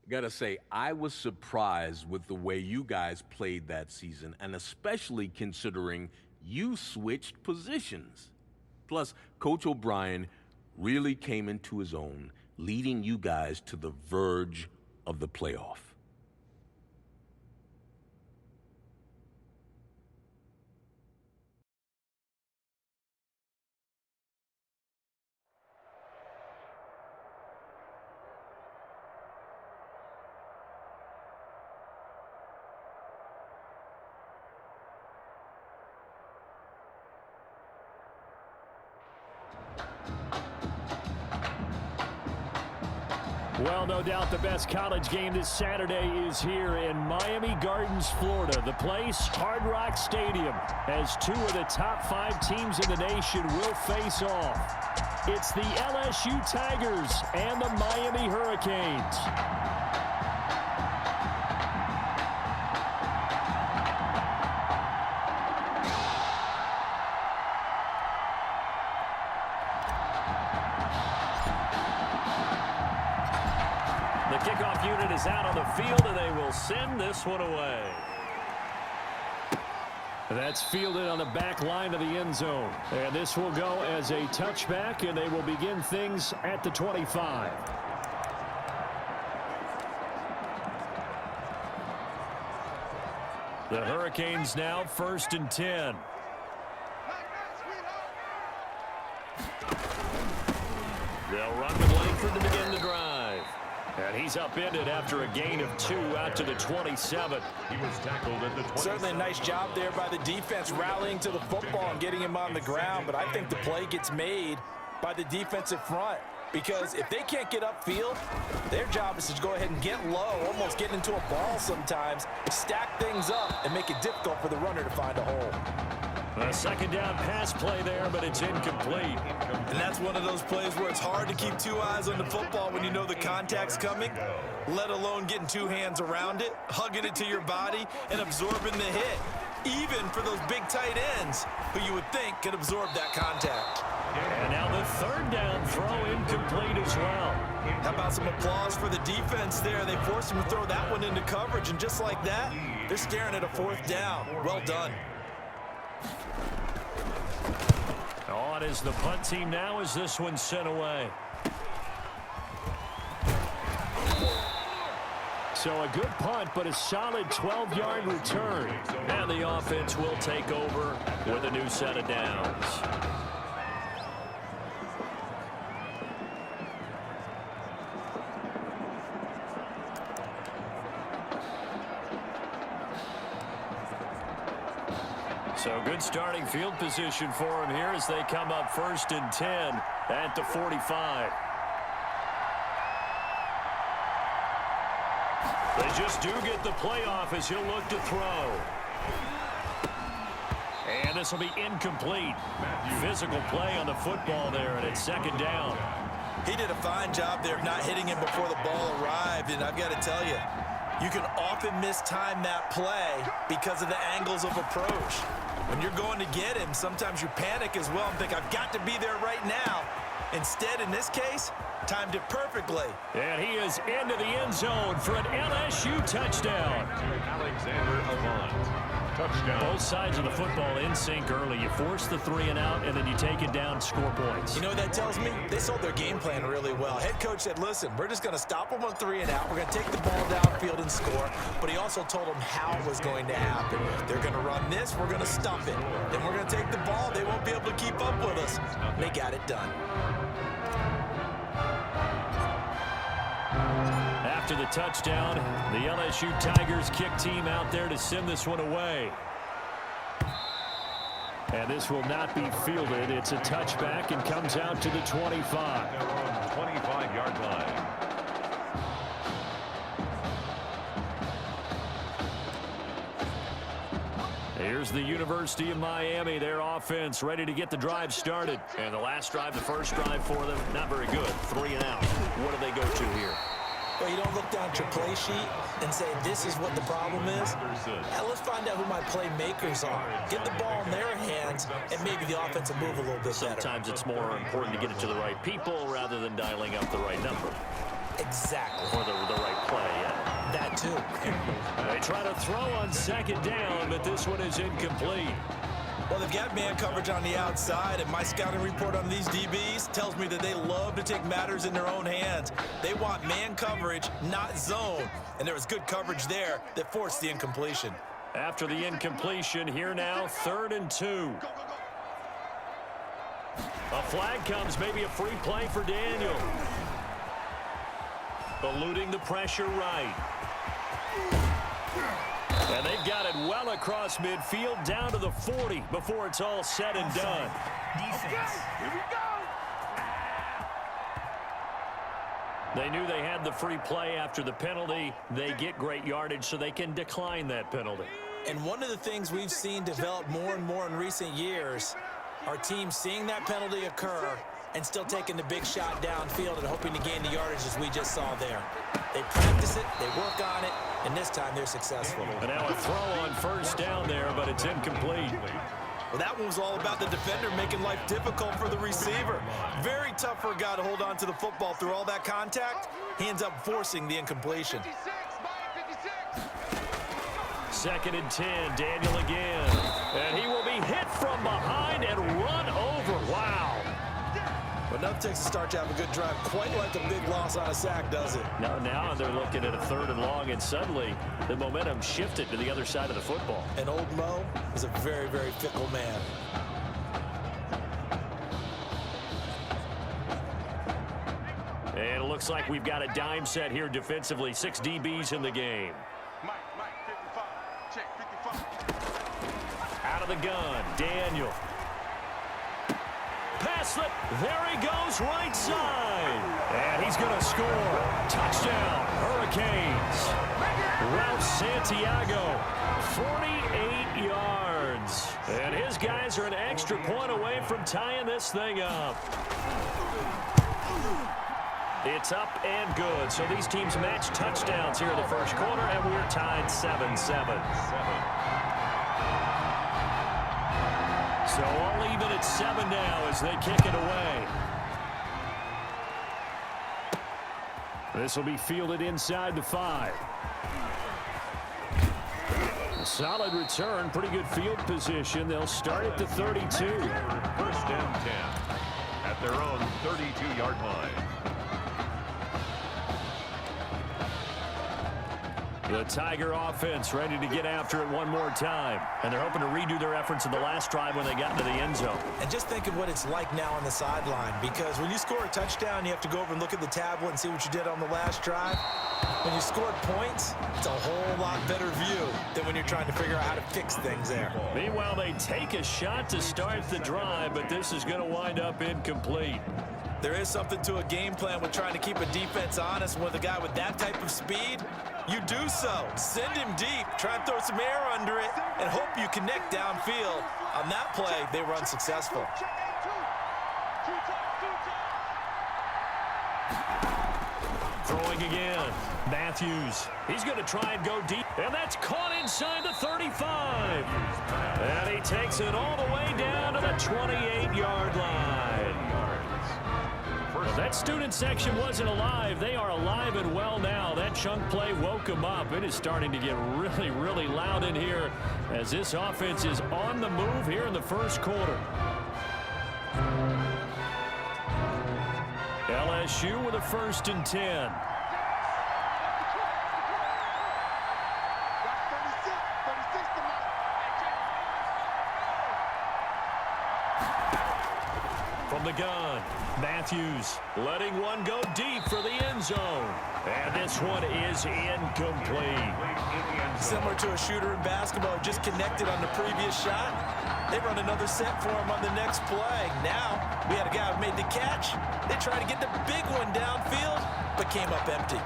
Gotta say, I was surprised with the way you guys played that season, and especially considering you switched positions. Plus, Coach O'Brien really came into his own, leading you guys to the verge of the playoff. Well, no doubt the best college game this Saturday is here in Miami Gardens, Florida. The place, Hard Rock Stadium, as two of the top 5 teams in the nation will face off. It's the LSU Tigers and the Miami Hurricanes. The kickoff unit is out on the field, and they will send this one away. That's fielded on the back line of the end zone. And this will go as a touchback, and they will begin things at the 25. The Hurricanes now 1st and 10. They'll run with Langford to begin the drive. And he's upended after a gain of 2 out to the 27. He was tackled at the 27. Certainly a nice job there by the defense rallying to the football and getting him on the ground. But I think the play gets made by the defensive front. Because if they can't get upfield, their job is to go ahead and get low, almost get into a ball sometimes, stack things up, and make it difficult for the runner to find a hole. A second down pass play there, but it's incomplete. And that's one of those plays where it's hard to keep 2 eyes on the football when you know the contact's coming, let alone getting 2 hands around it, hugging it to your body, and absorbing the hit, even for those big tight ends who you would think could absorb that contact. And now the 3rd down throw incomplete as well. How about some applause for the defense there? They forced him to throw that one into coverage, and just like that, they're staring at a 4th down. Well done. On is the punt team now as this one's sent away. So a good punt, but a solid 12-yard return. And the offense will take over with a new set of downs. So good starting field position for him here as they come up 1st and 10 at the 45. They just do get the playoff as he'll look to throw. And this will be incomplete. Physical play on the football there, and it's 2nd down. He did a fine job there of not hitting him before the ball arrived, and I've got to tell you, you can often mistime that play because of the angles of approach. When you're going to get him, sometimes you panic as well and think, I've got to be there right now. Instead, in this case, timed it perfectly. And he is into the end zone for an LSU touchdown. Alexander Avant. Touchdown. Both sides of the football in sync early. You force the 3 and out, and then you take it down, score points. You know what that tells me? They sold their game plan really well. Head coach said, listen, we're just going to stop them on 3 and out. We're going to take the ball downfield and score. But he also told them how it was going to happen. They're going to run this. We're going to stuff it. Then we're going to take the ball. They won't be able to keep up with us. And they got it done. After the touchdown, the LSU Tigers kick team out there to send this one away. And this will not be fielded. It's a touchback and comes out to the 25. 25-yard line. Here's the University of Miami, their offense ready to get the drive started. And the last drive, the first drive for them, not very good. 3 and out. What do they go to here? Well, you don't look down at your play sheet and say, this is what the problem is. Now, let's find out who my playmakers are. Get the ball in their hands, and maybe the offense will move a little bit better. Sometimes it's more important to get it to the right people rather than dialing up the right number. Exactly. Or the right play. They try to throw on second down, but this one is incomplete. Well, they've got man coverage on the outside, and my scouting report on these DBs tells me that they love to take matters in their own hands. They want man coverage, not zone, and there was good coverage there that forced the incompletion. After the incompletion, here now, 3rd and 2. A flag comes, maybe a free play for Daniel. Eluding the pressure right. And they've got it well across midfield down to the 40 before it's all said and done. Defense. Here we go. They knew they had the free play after the penalty. They get great yardage so they can decline that penalty. And one of the things we've seen develop more and more in recent years are teams seeing that penalty occur and still taking the big shot downfield and hoping to gain the yardage as we just saw there. They practice it, they work on it, and this time they're successful. And now a throw on first down there, but it's incomplete. Well, that one was all about the defender making life difficult for the receiver. Very tough for a guy to hold on to the football through all that contact. He ends up forcing the incompletion. 2nd and 10, Daniel again. And he will be hit from behind and run over. Wow. But enough takes to start to have a good drive. Quite like a big loss on a sack, does it? Now they're looking at a 3rd and long, and suddenly the momentum shifted to the other side of the football. And old Mo is a very, very fickle man. And it looks like we've got a dime set here defensively. 6 DBs in the game. Mike, 55. Check, 55. Out of the gun, Daniel. Pass slip. There he goes, right side. And he's going to score. Touchdown, Hurricanes. Ralph Santiago, 48 yards. And his guys are an extra point away from tying this thing up. It's up and good. So these teams match touchdowns here in the first quarter, and we're tied 7-7. So all even at 7 now as they kick it away. This will be fielded inside the 5. Solid return, pretty good field position. They'll start at the 32. 1st and 10 at their own 32-yard line. The Tiger offense ready to get after it one more time. And they're hoping to redo their efforts in the last drive when they got into the end zone. And just think of what it's like now on the sideline, because when you score a touchdown, you have to go over and look at the tablet and see what you did on the last drive. When you scored points, it's a whole lot better view than when you're trying to figure out how to fix things there. Meanwhile, they take a shot to start the drive, but this is going to wind up incomplete. There is something to a game plan with trying to keep a defense honest. With a guy with that type of speed, you do so. Send him deep, try and throw some air under it, and hope you connect downfield. On that play, they run successful. Throwing again. Matthews. He's going to try and go deep. And that's caught inside the 35. And he takes it all the way down to the 28-yard line. Well, that student section wasn't alive. They are alive and well now. That chunk play woke them up. It is starting to get really, really loud in here as this offense is on the move here in the first quarter. LSU with a 1st and 10. From the gun, Matthews letting one go deep for the end zone. And this one is incomplete. Similar to a shooter in basketball, just connected on the previous shot. They run another set for him on the next play. Now, we had a guy who made the catch. They tried to get the big one downfield, but came up empty.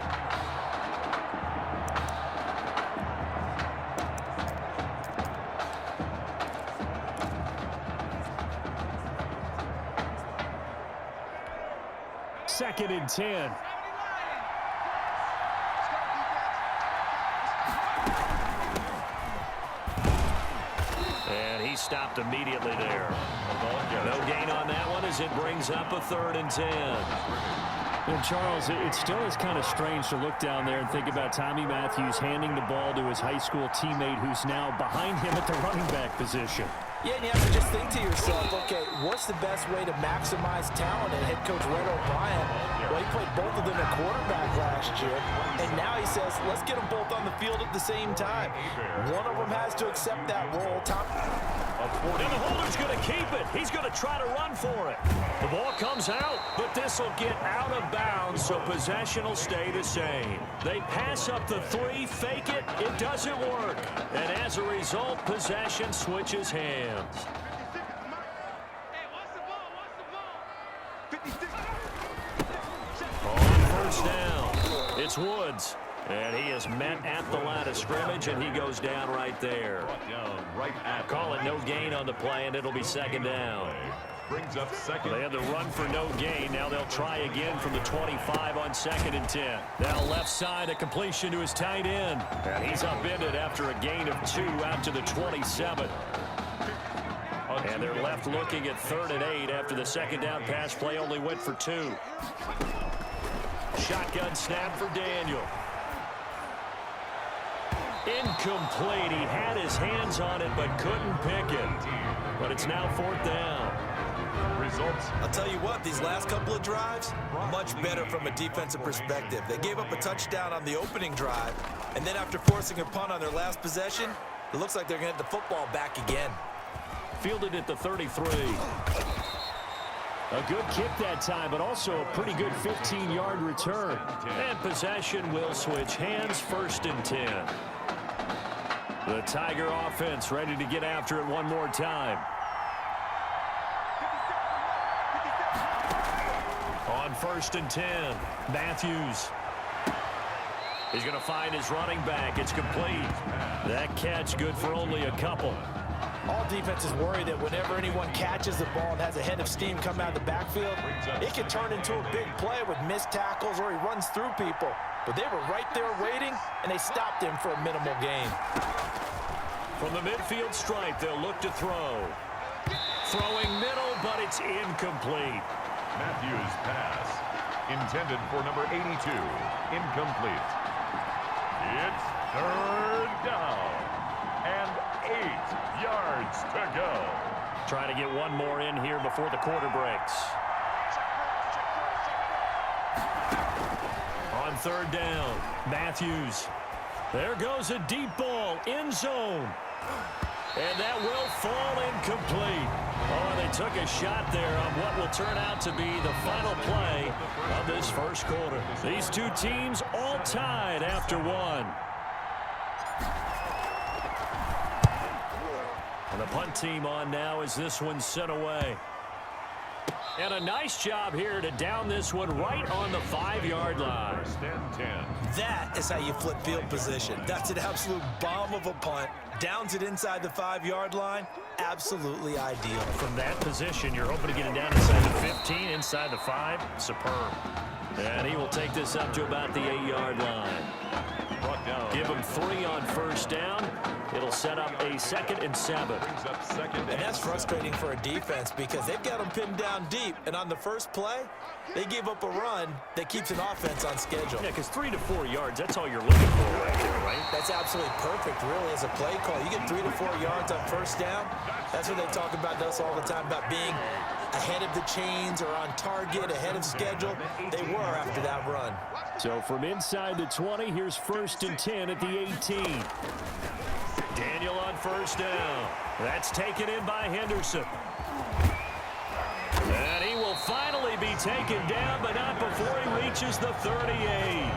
Second and 10. And he stopped immediately there. No gain on that one as it brings up a 3rd and 10. And Charles, it still is kind of strange to look down there and think about Tommy Matthews handing the ball to his high school teammate who's now behind him at the running back position. Yeah, and you have to just think to yourself, okay, what's the best way to maximize talent? And head coach Red O'Brien, well, he played both of them at quarterback last year, and now he says, let's get them both on the field at the same time. One of them has to accept that role. And the holder's going to keep it. He's going to try to run for it. The ball comes out, but this will get out of bounds, so possession will stay the same. They pass up the 3, fake it, it doesn't work. And as a result, possession switches hands. Hey, what's the ball? What's the ball? 56. On first down, it's Woods. And he is met at the line of scrimmage, and he goes down right there. Call it no gain on the play, and it'll be second down. Brings up second. They had the run for no gain. Now they'll try again from the 25 on 2nd and 10. Now left side, a completion to his tight end. And he's upended after a gain of 2 out to the 27. And they're left looking at 3rd and 8 after the second down pass play only went for 2. Shotgun snap for Daniel. Incomplete. He had his hands on it but couldn't pick it. But it's now 4th down. Results. I'll tell you what, these last couple of drives, much better from a defensive perspective. They gave up a touchdown on the opening drive, and then after forcing a punt on their last possession, it looks like they're going to get the football back again. Fielded at the 33. A good kick that time, but also a pretty good 15-yard return. And possession will switch hands, 1st and 10. The Tiger offense ready to get after it one more time. On 1st and 10, Matthews. He's going to find his running back. It's complete. That catch good for only a couple. All defenses worry that whenever anyone catches the ball and has a head of steam come out of the backfield, it can turn into a big play with missed tackles or he runs through people. But they were right there waiting, and they stopped him for a minimal gain. From the midfield stripe, they'll look to throw. Throwing middle, but it's incomplete. Matthews' pass intended for number 82. Incomplete. It's 3rd down and 8 yards to go. Trying to get one more in here before the quarter breaks. On 3rd down, Matthews. There goes a deep ball, end zone. And that will fall incomplete. Oh, they took a shot there on what will turn out to be the final play of this first quarter. These two teams all tied after one. And the punt team on now as this one's sent away. And a nice job here to down this one right on the 5-yard line. 10. That is how you flip field position. That's an absolute bomb of a punt. Downs it inside the 5-yard line. Absolutely ideal. From that position, you're hoping to get it down inside the 15, inside the 5. Superb. And he will take this up to about the 8-yard line. Give him 3 on first down. It'll set up a 2nd and 7. And that's frustrating for a defense because they've got them pinned down deep. And on the first play, they gave up a run that keeps an offense on schedule. Yeah, because 3 to 4 yards, that's all you're looking for right there, right? That's absolutely perfect, really, as a play call. You get 3 to 4 yards on first down. That's what they talk about to us all the time, about being ahead of the chains or on target, ahead of schedule. They were after that run. So from inside the 20, here's 1st and 10 at the 18. Daniel on first down. That's taken in by Henderson. And he will finally be taken down, but not before he reaches the 38.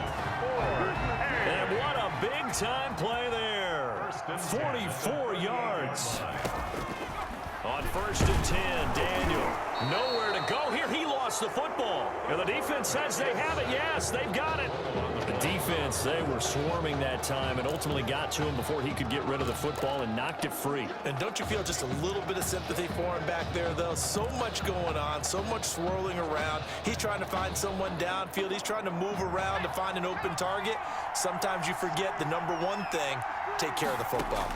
And what a big-time play there. 44 yards. On 1st and 10, Daniel. Nowhere to go here. He lost the football. And the defense says they have it. Yes, they've got it. The defense, they were swarming that time and ultimately got to him before he could get rid of the football and knocked it free. And don't you feel just a little bit of sympathy for him back there, though? So much going on, so much swirling around. He's trying to find someone downfield. He's trying to move around to find an open target. Sometimes you forget the number one thing, take care of the football.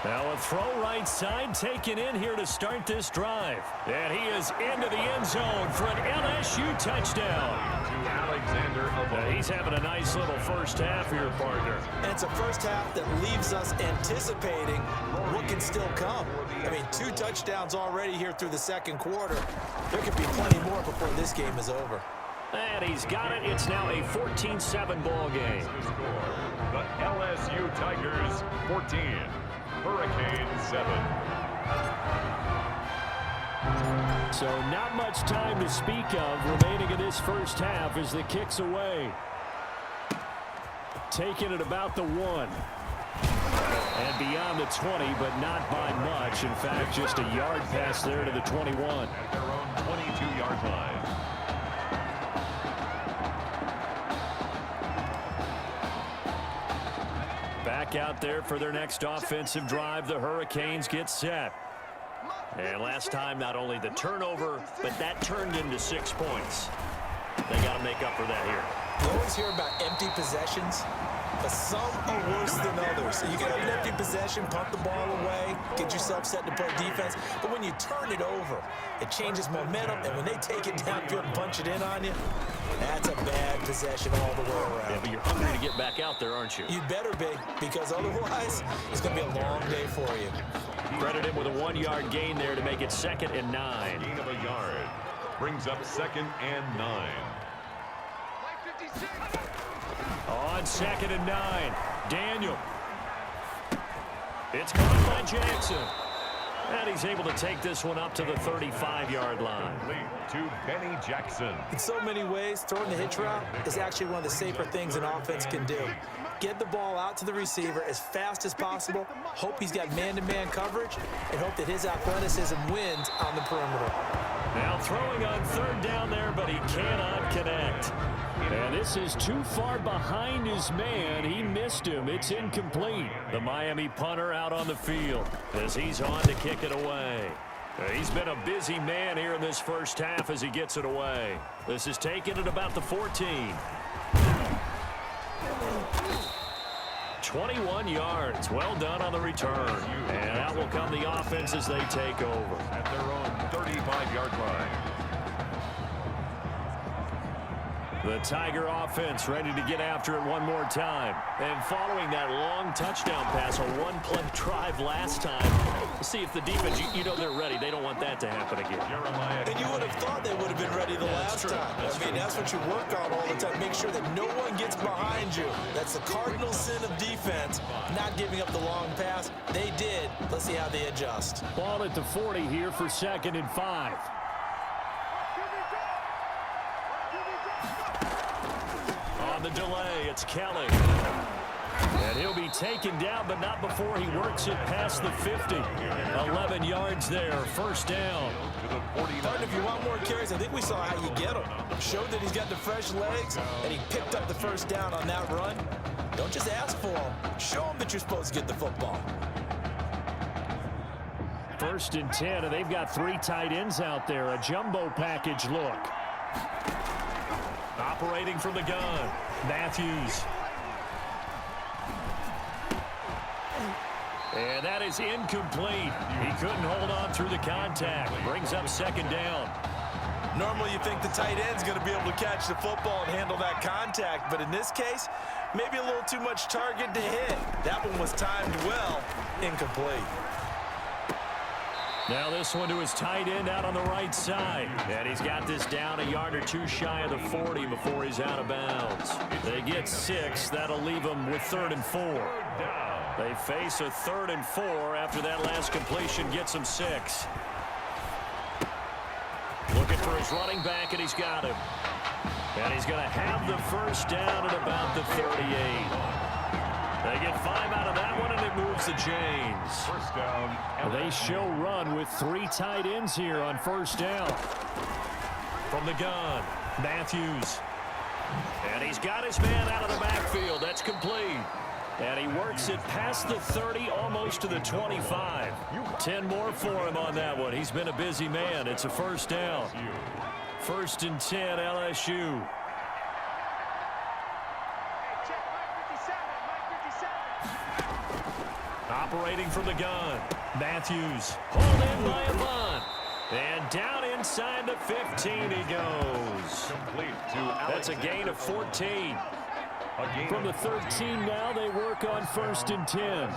Now a throw right side taken in here to start this drive. And he is into the end zone for an LSU touchdown. To Alexander. He's having a nice little first half here, partner. And it's a first half that leaves us anticipating what can still come. I mean, 2 touchdowns already here through the second quarter. There could be plenty more before this game is over. And he's got it. It's now a 14-7 ball game. The LSU Tigers 14, Hurricanes 7. So not much time to speak of remaining in this first half as the kick's away. Taking it about the 1. And beyond the 20, but not by much. In fact, just a yard pass there to the 21. At their own 22-yard line. Back out there for their next offensive drive. The Hurricanes get set. And last time, not only the turnover, but that turned into 6 points. They got to make up for that here. You always hear about empty possessions, but some are worse than others. You can have an empty possession, punt the ball away, get yourself set to play defense. But when you turn it over, it changes momentum. And when they take it downfield and punch it in on you, that's a bad possession all the way around. Yeah, but you're hungry to get back out there, aren't you? You better be, because otherwise, it's going to be a long day for you. Credit him with a 1-yard gain there to make it 2nd and 9. Gain of a yard. Brings up 2nd and 9. On 2nd and 9, Daniel. It's caught by Jackson. And he's able to take this one up to the 35-yard line. To Benny Jackson. In so many ways, throwing the hitch route is actually one of the safer things an offense can do. Get the ball out to the receiver as fast as possible, hope he's got man-to-man coverage, and hope that his athleticism wins on the perimeter. Now throwing on 3rd down there, but he cannot connect. And this is too far behind his man. He missed him. It's incomplete. The Miami punter out on the field as he's on to kick it away. He's been a busy man here in this first half as he gets it away. This is taken at about the 14. 21 yards. Well done on the return. And out will come the offense as they take over. At their own 35-yard line. The Tiger offense ready to get after it one more time. And following that long touchdown pass, a 1-play drive last time. See if the defense, you know they're ready. They don't want that to happen again. And you would have thought they would have been ready the last time. I mean, that's what you work on all the time. Make sure that no one gets behind you. That's the cardinal sin of defense, not giving up the long pass. They did. Let's see how they adjust. Ball at the 40 here for 2nd and 5. On the delay, it's Kelly. And he'll be taken down, but not before he works it past the 50. 11 yards there, 1st down. Partner, if you want more carries, I think we saw how you get them. Showed that he's got the fresh legs, and he picked up the 1st down on that run. Don't just ask for them. Show them that you're supposed to get the football. 1st and 10, and they've got 3 tight ends out there. A jumbo package look. Operating from the gun, Matthews. And that is incomplete. He couldn't hold on through the contact. Brings up 2nd down. Normally you think the tight end's going to be able to catch the football and handle that contact, but in this case, maybe a little too much target to hit. That one was timed well, incomplete. Now this one to his tight end out on the right side. And he's got this down a yard or 2 shy of the 40 before he's out of bounds. They get 6. That'll leave them with 3rd and 4. They face a 3rd and 4 after that last completion gets them 6. Looking for his running back, and he's got him. And he's going to have the 1st down at about the 38. They get 5 out of that one, and it moves the chains. 1st down. They show run with 3 tight ends here on 1st down. From the gun, Matthews. And he's got his man out of the backfield. That's complete. And he works it past the 30, almost to the 25. 10 more for him on that one. He's been a busy man. It's a 1st down. 1st and 10, LSU. Operating from the gun. Matthews. Pulled in by Avant. And down inside the 15 he goes. Complete to That's a gain of 14. A gain From the of 13 now, they work on 1st and 10.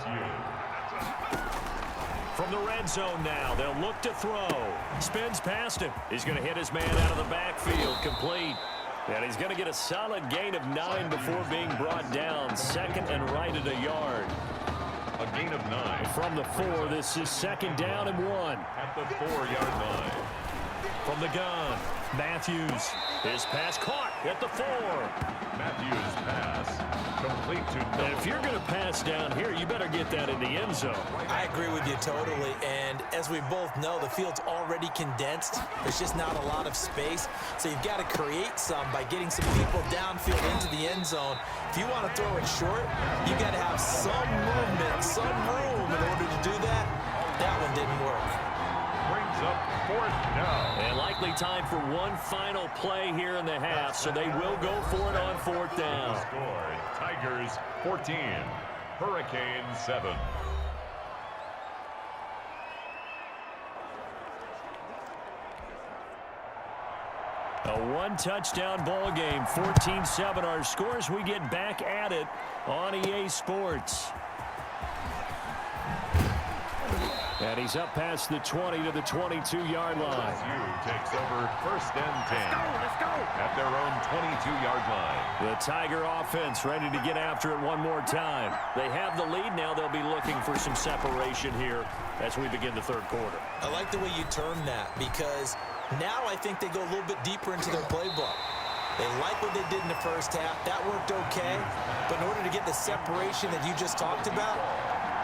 From the red zone now, they'll look to throw. Spins past him. He's going to hit his man out of the backfield. Complete. And he's going to get a solid gain of 9 before being brought down. 2nd and right at a yard. A gain of 9. From the 4, this is 2nd down and 1. At the 4-yard line. From the gun, Matthews. His pass caught at the 4. Matthews pass. Complete to And if you're going to pass down here, you better get that in the end zone. I agree with you totally, and as we both know, the field's already condensed. There's just not a lot of space, so you've got to create some by getting some people downfield into the end zone. If you want to throw it short, you've got to have some movement, some room in order to do that. That one didn't work. brings up 4th down. And likely time for one final play here in the half, so they will go for it on 4th down. Score, Tigers 14, Hurricanes 7. A one-touchdown ball game, 14-7 our scores. We get back at it on EA Sports. And he's up past the 20 to the 22-yard line. LSU takes over 1st and 10. Let's go. At their own 22-yard line. The Tiger offense ready to get after it one more time. They have the lead now. They'll be looking for some separation here as we begin the 3rd quarter. I like the way you term that, because now I think they go a little bit deeper into their playbook. They like what they did in the 1st half. That worked okay. But in order to get the separation that you just talked about,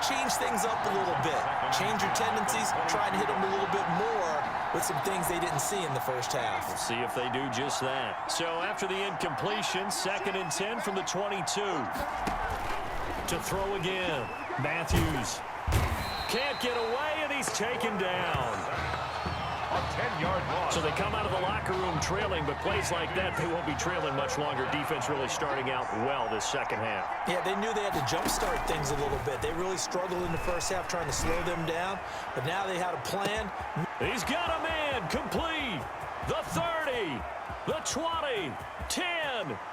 change things up a little bit. Change your tendencies. Try and hit them a little bit more with some things they didn't see in the 1st half. We'll see if they do just that. So after the incompletion, 2nd and 10 from the 22. To throw again. Matthews. Can't get away, and he's taken down. A 10-yard loss. So they come out of the locker room trailing, but plays like that, they won't be trailing much longer. Defense really starting out well this 2nd half. Yeah, they knew they had to jumpstart things a little bit. They really struggled in the 1st half trying to slow them down, but now they had a plan. He's got a man complete. The 30, the 20, 10,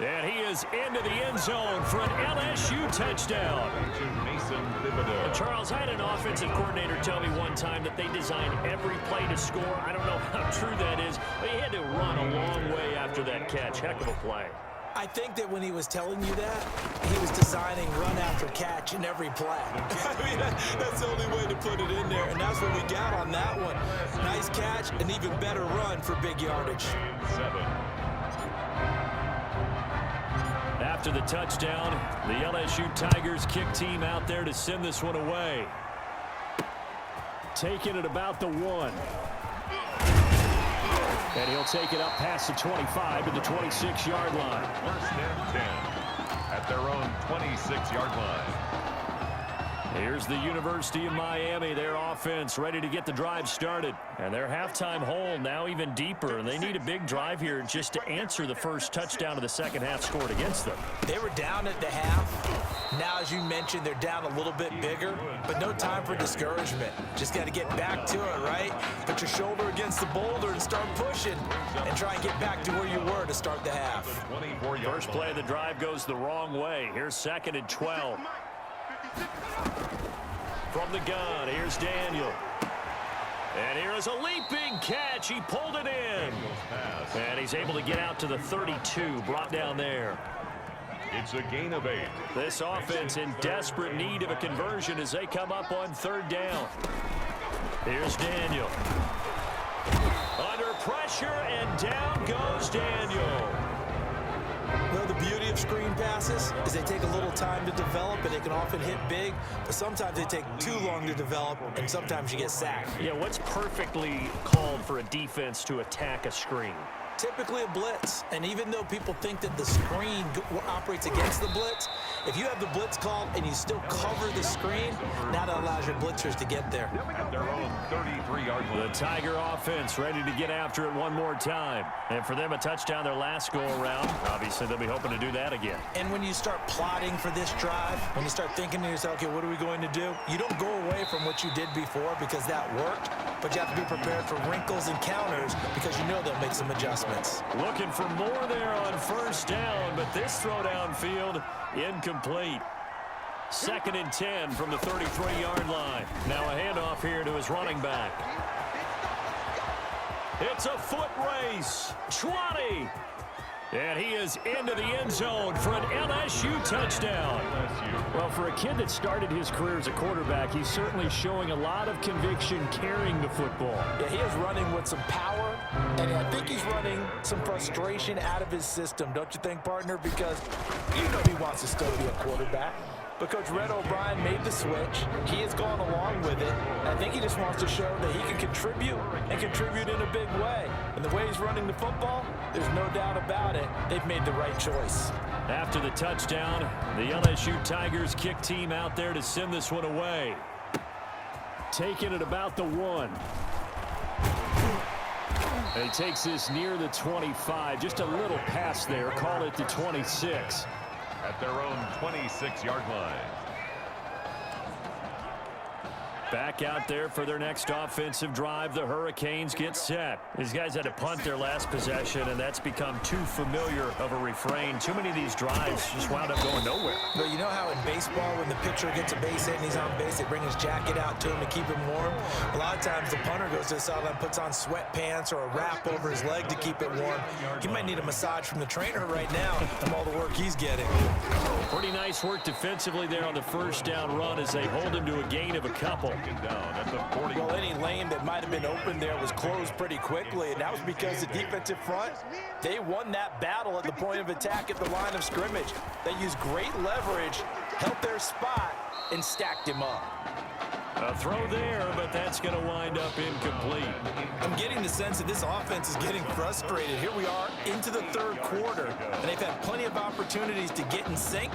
and he is into the end zone for an LSU touchdown. To Mason Thibodeau. Charles, I had an offensive coordinator tell me one time that they design every play to score. I don't know how true that is, but he had to run a long way after that catch. Heck of a play. I think that when he was telling you that, he was designing run after catch in every play. I mean, that's the only way to put it in there, and that's what we got on that one. Nice catch, an even better run for big yardage. 7. After the touchdown, the LSU Tigers kick team out there to send this one away. Taking it about the 1. And he'll take it up past the 25 to the 26-yard line. 1st and 10. At their own 26-yard line. Here's the University of Miami, their offense ready to get the drive started. And their halftime hole now even deeper. And they need a big drive here just to answer the first touchdown of the 2nd half scored against them. They were down at the half. Now, as you mentioned, they're down a little bit bigger, but no time for discouragement. Just got to get back to it, right? Put your shoulder against the boulder and start pushing and try and get back to where you were to start the half. First play of the drive goes the wrong way. Here's 2nd and 12. From the gun, here's Daniel. And here is a leaping catch. He pulled it in. And he's able to get out to the 32, brought down there. It's a gain of 8. This offense in desperate need of a conversion as they come up on 3rd down. Here's Daniel. Under pressure, and down goes Daniel. Well, the beauty of screen passes is they take a little time to develop, and they can often hit big, but sometimes they take too long to develop, and sometimes you get sacked. Yeah, what's perfectly called for a defense to attack a screen? Typically a blitz, and even though people think that the screen operates against the blitz, if you have the blitz called and you still cover the screen, now that allows your blitzers to get there. At their own 33-yard line. The Tiger offense ready to get after it one more time. And for them, a touchdown their last go-around. Obviously, they'll be hoping to do that again. And when you start plotting for this drive, when you start thinking to yourself, okay, what are we going to do? You don't go away from what you did before because that worked, but you have to be prepared for wrinkles and counters because you know they'll make some adjustments. Looking for more there on first down, but this throw downfield incomplete. 2nd and 10 from the 33-yard line. Now a handoff here to his running back. It's a foot race. 20. And he is into the end zone for an LSU touchdown. Well, for a kid that started his career as a quarterback, he's certainly showing a lot of conviction carrying the football. Yeah, he is running with some power, and I think he's running some frustration out of his system, don't you think, partner? Because you know he wants to still be a quarterback. But Coach Red O'Brien made the switch. He has gone along with it. And I think he just wants to show that he can contribute and contribute in a big way. And the way he's running the football, there's no doubt about it. They've made the right choice. After the touchdown, the LSU Tigers kick team out there to send this one away. Taking it about the 1. And he takes this near the 25. Just a little pass there. Call it the 26. At their own 26-yard line. Back out there for their next offensive drive. The Hurricanes get set. These guys had to punt their last possession, and that's become too familiar of a refrain. Too many of these drives just wound up going nowhere. But you know how in baseball, when the pitcher gets a base hit and he's on base, they bring his jacket out to him to keep him warm? A lot of times the punter goes to the sideline, puts on sweatpants or a wrap over his leg to keep it warm. He might need a massage from the trainer right now from all the work he's getting. Pretty nice work defensively there on the first down run as they hold him to a gain of a couple. Down at the 40. Well, any lane that might have been open there was closed pretty quickly, and that was because the defensive front, they won that battle at the point of attack at the line of scrimmage. They used great leverage, held their spot, and stacked him up. A throw there, but that's going to wind up incomplete. I'm getting the sense that this offense is getting frustrated. Here we are into the third quarter, and they've had plenty of opportunities to get in sync.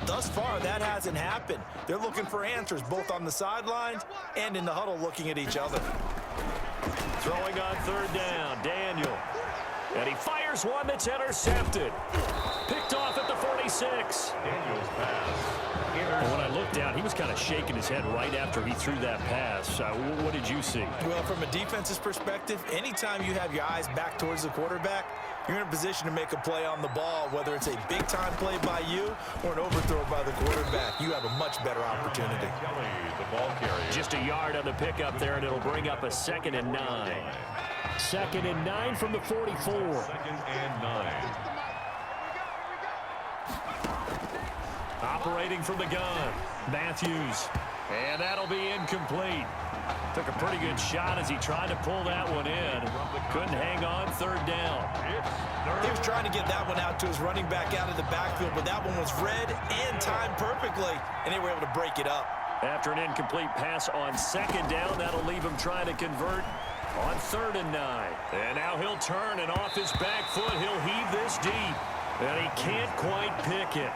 Thus far, that hasn't happened. They're looking for answers both on the sidelines and in the huddle looking at each other. Throwing on third down, Daniel. And he fires one that's intercepted. Picked off at the 46. Daniel's pass. And when I looked down, he was kind of shaking his head right after he threw that pass. What did you see? Well, from a defense's perspective, anytime you have your eyes back towards the quarterback, you're in a position to make a play on the ball, whether it's a big-time play by you or an overthrow by the quarterback. You have a much better opportunity. Kelly, the ball carrier. Just a yard on the pickup there, and it'll bring up a 2nd and 9. 2nd and 9 from the 44. 2nd and 9. Operating from the gun, Matthews. And that'll be incomplete. Took a pretty good shot as he tried to pull that one in. Couldn't hang on third down. He was trying to get that one out to his running back out of the backfield, but that one was read and timed perfectly, and they were able to break it up. After an incomplete pass on 2nd down, that'll leave him trying to convert on 3rd and 9. And now he'll turn, and off his back foot, he'll heave this deep. And he can't quite pick it.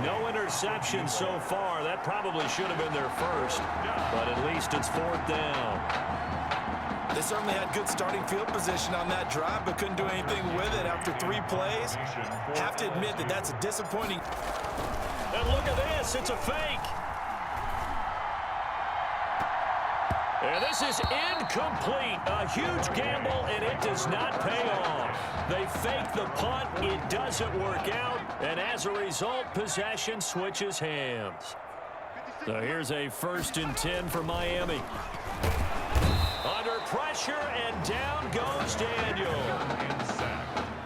No interception so far. That probably should have been their first, but at least it's 4th down. They certainly had good starting field position on that drive, but couldn't do anything with it after 3 plays. Have to admit that that's a disappointing. And look at this. It's a fake. And this is incomplete. A huge gamble, and it does not pay off. They fake the punt. It doesn't work out. And as a result, possession switches hands. So here's a 1st and 10 for Miami. Under pressure, and down goes Daniel.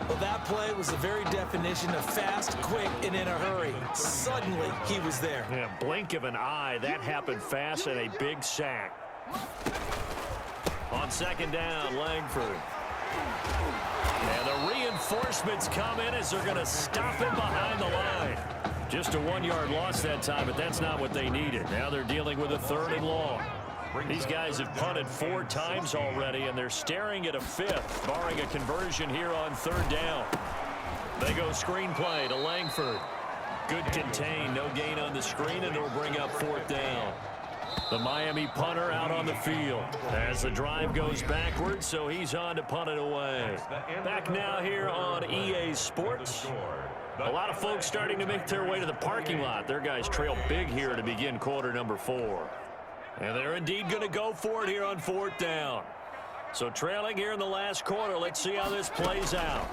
Well, that play was the very definition of fast, quick, and in a hurry. Suddenly, he was there. Yeah, blink of an eye. That happened fast, and a big sack. On 2nd down, Langford. And the reinforcements come in as they're going to stop him behind the line. Just a 1-yard loss that time, but that's not what they needed. Now they're dealing with a 3rd and long. These guys have punted 4 times already, and they're staring at a 5th, barring a conversion here on 3rd down. They go screenplay to Langford. Good contain, no gain on the screen, and it'll bring up 4th down. The Miami punter out on the field as the drive goes backwards, so he's on to punt it away. Back now here on EA Sports. A lot of folks starting to make their way to the parking lot. Their guys trail big here to begin quarter number 4. And they're indeed going to go for it here on 4th down. So trailing here in the last quarter, let's see how this plays out.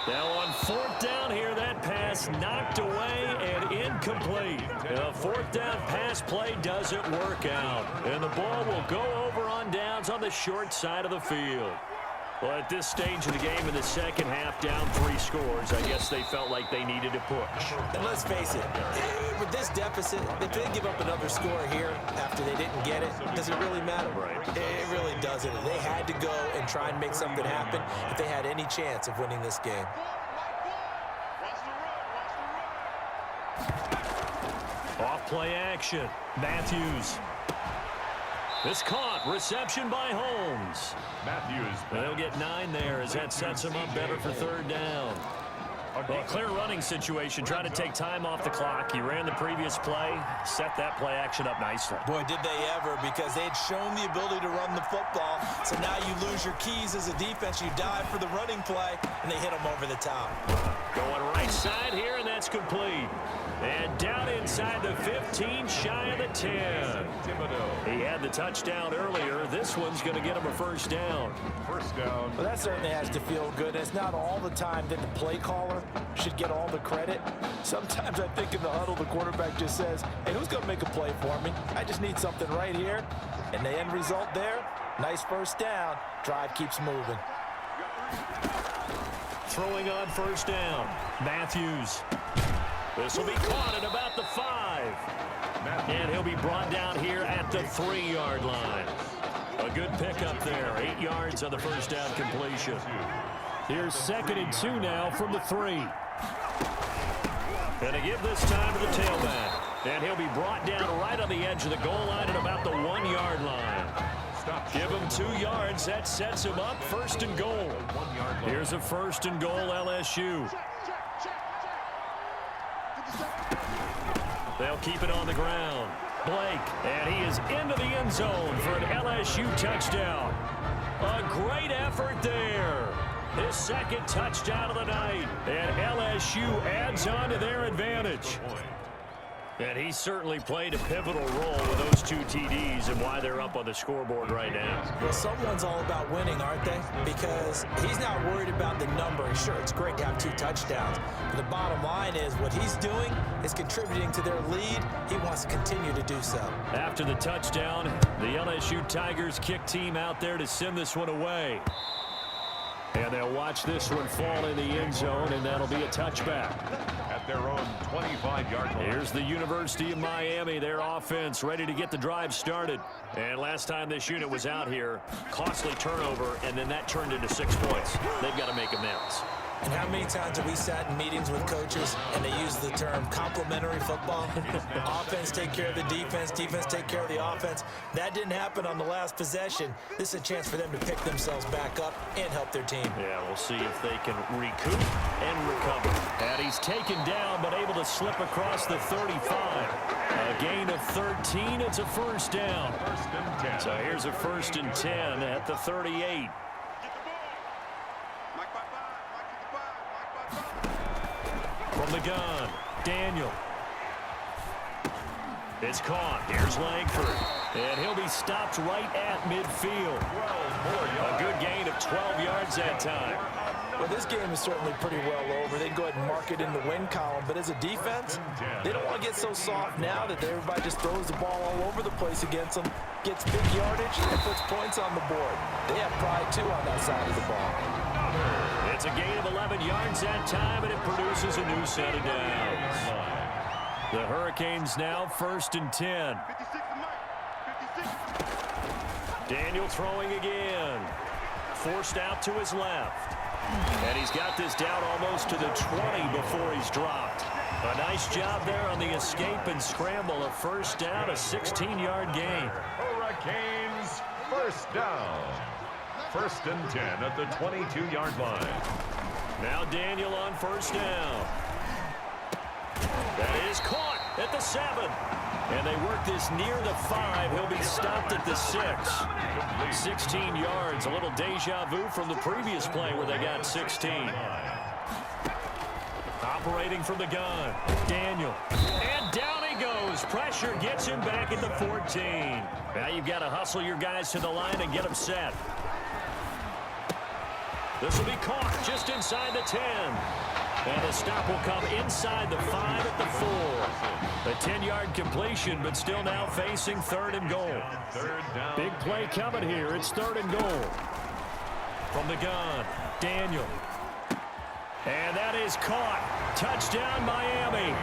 Now on 4th down here, that pass knocked away and incomplete. The 4th down pass play doesn't work out. And the ball will go over on downs on the short side of the field. Well, at this stage of the game in the second half, down 3 scores, I guess they felt like they needed to push. And let's face it, with this deficit, if they give up another score here after they didn't get it, does it really matter? Right. It really doesn't. They had to go and try and make something happen if they had any chance of winning this game. Off play action. Matthews. This caught. Reception by Holmes. Matthews. They'll get 9 there as that sets them up better for 3rd down. Well, a clear running situation. Trying to take time off the clock. He ran the previous play. Set that play action up nicely. Boy, did they ever, because they had shown the ability to run the football. So now you lose your keys as a defense. You dive for the running play, and they hit them over the top. Going right side here, and that's complete. And down inside the 15, shy of the 10. He had the touchdown earlier. This one's going to get him a 1st down. 1st down. Well, that certainly has to feel good. It's not all the time that the play caller should get all the credit. Sometimes I think in the huddle, the quarterback just says, hey, who's going to make a play for me? I just need something right here. And the end result there, nice 1st down. Drive keeps moving. Throwing on 1st down. Matthews. This will be caught at about the 5. And he'll be brought down here at the 3-yard line. A good pickup there. 8 yards on the 1st down completion. Here's 2nd and 2 now from the 3. And to give this time to the tailback. And he'll be brought down right on the edge of the goal line at about the 1-yard line. Give him 2 yards. That sets him up 1st and goal. Here's a 1st and goal LSU. They'll keep it on the ground. Blake, and he is into the end zone for an LSU touchdown. A great effort there. His 2nd touchdown of the night. And LSU adds on to their advantage. And he certainly played a pivotal role with those 2 TDs and why they're up on the scoreboard right now. Well, someone's all about winning, aren't they? Because he's not worried about the number. Sure, it's great to have 2 touchdowns. But the bottom line is what he's doing is contributing to their lead. He wants to continue to do so. After the touchdown, the LSU Tigers kick team out there to send this one away. And they'll watch this one fall in the end zone, and that'll be a touchback. At their own 25-yard line. Here's the University of Miami, their offense ready to get the drive started. And last time this unit was out here, costly turnover, and then that turned into 6 points. They've got to make amends. And how many times have we sat in meetings with coaches and they use the term complementary football? Offense take care of the defense, defense take care of the offense. That didn't happen on the last possession. This is a chance for them to pick themselves back up and help their team. Yeah, we'll see if they can recoup and recover. And he's taken down but able to slip across the 35. A gain of 13. It's a 1st down. 1st and 10. So here's a 1st and 10 at the 38. From the gun, Daniel. It's caught. Here's Langford. And he'll be stopped right at midfield. A good gain of 12 yards that time. Well, this game is certainly pretty well over. They can go ahead and mark it in the win column. But as a defense, they don't want to get so soft now that everybody just throws the ball all over the place against them, gets big yardage, and puts points on the board. They have pride, too, on that side of the ball. It's a gain of 11 yards that time, and it produces a new set of downs. The Hurricanes now 1st and 10. Daniel throwing again. Forced out to his left. And he's got this down almost to the 20 before he's dropped. A nice job there on the escape and scramble. A first down, a 16-yard gain. Hurricanes, first down. 1st and 10 at the 22-yard line. Now Daniel on first down. That is caught at the 7. And they work this near the 5. He'll be stopped at the 6. 16 yards. A little deja vu from the previous play where they got 16. Operating from the gun. Daniel. And down he goes. Pressure gets him back at the 14. Now you've got to hustle your guys to the line and get them set. This will be caught just inside the 10. And the stop will come inside the 5 at the 4. A 10-yard completion, but still now facing 3rd and goal. Big play coming here. It's 3rd and goal. From the gun, Daniel. And that is caught. Touchdown, Miami.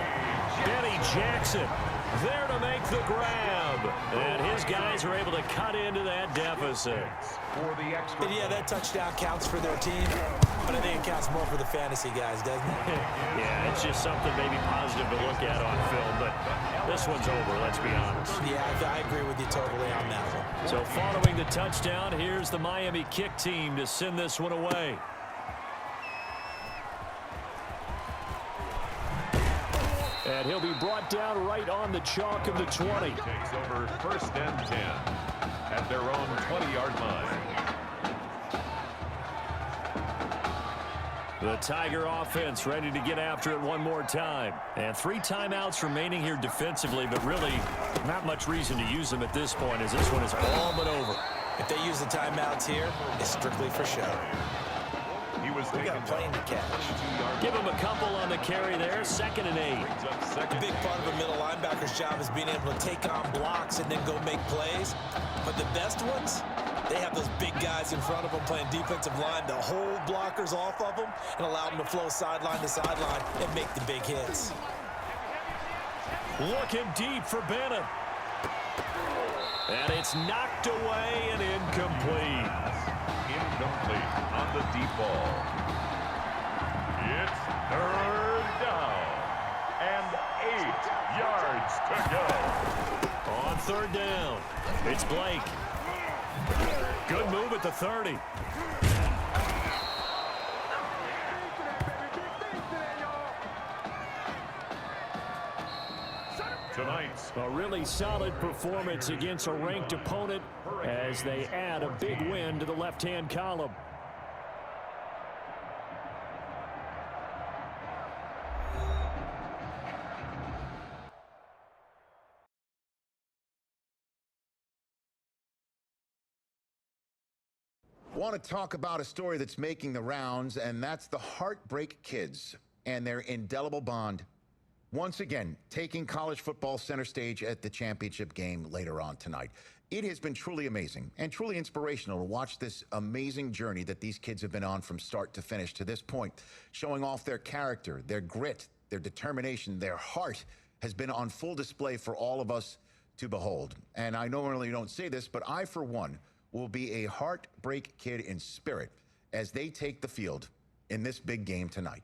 Benny Jackson there to make the grab. And his guys are able to cut into that deficit. And yeah, that touchdown counts for their team, but I think it counts more for the fantasy guys, doesn't it? Yeah, it's just something maybe positive to look at on film, but this one's over, let's be honest. Yeah, I agree with you totally on that one. So following the touchdown, here's the Miami kick team to send this one away. And he'll be brought down right on the chalk of the 20. Takes over 1st and 10 at their own 20-yard line. The Tiger offense ready to get after it one more time. And 3 timeouts remaining here defensively, but really not much reason to use them at this point as this one is all but over. If they use the timeouts here, it's strictly for show. He was We got a plane to catch. Give him a couple on the carry there, 2nd and 8. A big part of a middle linebacker's job is being able to take on blocks and then go make plays. But the best ones, they have those big guys in front of them playing defensive line to hold blockers off of them and allow them to flow sideline to sideline and make the big hits. Looking deep for Bennett. And it's knocked away and incomplete. Incomplete on the deep ball. It's 3rd down and 8 yards to go. On 3rd down, it's Blake. Good move at the 30. Tonight's A really solid performance against a ranked opponent as they add a big win to the left-hand column. Want to talk about a story that's making the rounds, and that's the Heartbreak Kids and their indelible bond. Once again, taking college football center stage at the championship game later on tonight. It has been truly amazing and truly inspirational to watch this amazing journey that these kids have been on from start to finish to this point, showing off their character, their grit, their determination, their heart has been on full display for all of us to behold. And I normally don't say this, but I, for one, will be a Heartbreak Kid in spirit as they take the field in this big game tonight.